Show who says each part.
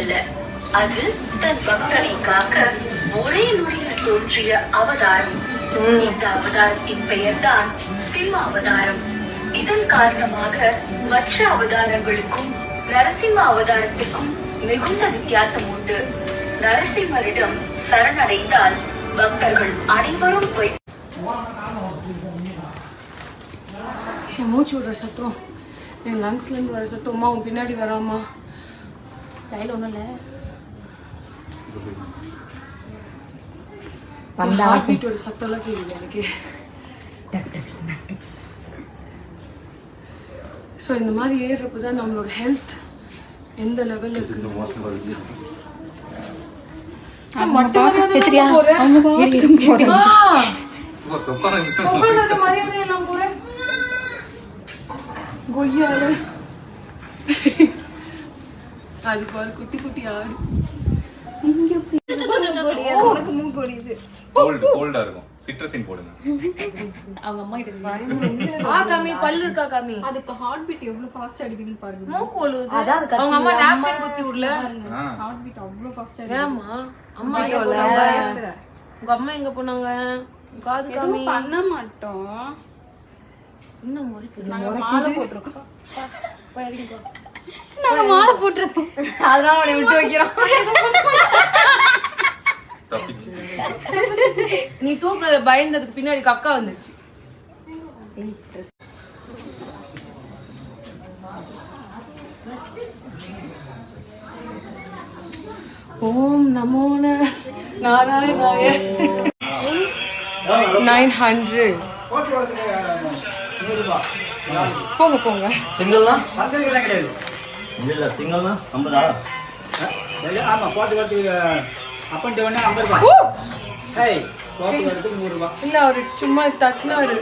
Speaker 1: அல்ல, அது தன் பக்தனை காக்க ஒரே நொடியில் தோன்றிய அவதாரம். இந்த அவதாரத்தின் பெயர்தான் சிம்ம அவதாரம். இதன் காரணமாக மற்ற அவதாரங்களுக்கும் நரசிம்ம அவதாரத்திற்கும் மிகுந்த வித்தியாசம் உண்டு. நரசிம்மரிடம் சரணடைந்தால் பக்தர்கள் அனைவரும் போய்
Speaker 2: என் மூச்சு விடுற சத்தம், என் லங்ஸ்ல இருந்து வர சத்தம். அம்மா உன் பின்னாடி வராமா? கையில் ஒன்றும் இல்லை. ஹார்ட் பீட்டோட சத்தம்லாம் கேட்குது எனக்கு. ஸோ இந்த மாதிரி ஏறுறப்ப தான் நம்மளோட ஹெல்த் எந்த லெவலில் இருக்குது. மரியாதையெல்லாம் போறேன் கொய்யால. அதுக்கு ஒரு குட்டி குட்டி ஆடு.
Speaker 3: உனக்கு மூக்கு ஓடிது. கோல்டா இருக்கும். சிட்ரஸின் போடுங்க. அவங்க அம்மா கிட்ட
Speaker 2: காமி பல்லு இருக்கா காமி?
Speaker 3: அதுக்கு ஹார்ட் பீட் எவ்வளவு ஃபாஸ்ட் அடிக்குதுன்னு பாருங்க.
Speaker 2: மூக்கு ஒழுகுது. அவங்க அம்மா நாப்கின் குத்தி விடல.
Speaker 3: ஹார்ட் பீட் அவ்வளவு ஃபாஸ்ட் அடிக்குது.
Speaker 2: ஏமா அம்மா எங்க போனாங்க? உங்க அம்மா எங்க போனாங்க? காது காமி.
Speaker 3: பண்ண மாட்டோம்.
Speaker 2: இன்னும் முறிக்குது.
Speaker 3: நாங்க மாலை போட்டுறோம். போயிடுங்க. நாங்க மாலை போட்டுறோம். அதனால உன்னை விட்டு வைக்கிறோம்.
Speaker 2: நீ தூக்க பயந்ததுக்கு பின்னாடி கக்கா வந்துச்சு. ஓம் நமோ நாராயணாய. 900 போங்க போங்க.
Speaker 4: சிங்கிள்னா கிடையாது. இல்ல சிங்கிள்னா 50.
Speaker 5: ஆமா போட்டு அப் அண்ட் டவுன் 50 ரூபாய். ஏய் போட்டு வரதுக்கு 100 ரூபாய்.
Speaker 2: இல்ல அவரு சும்மா தட்டினாரு.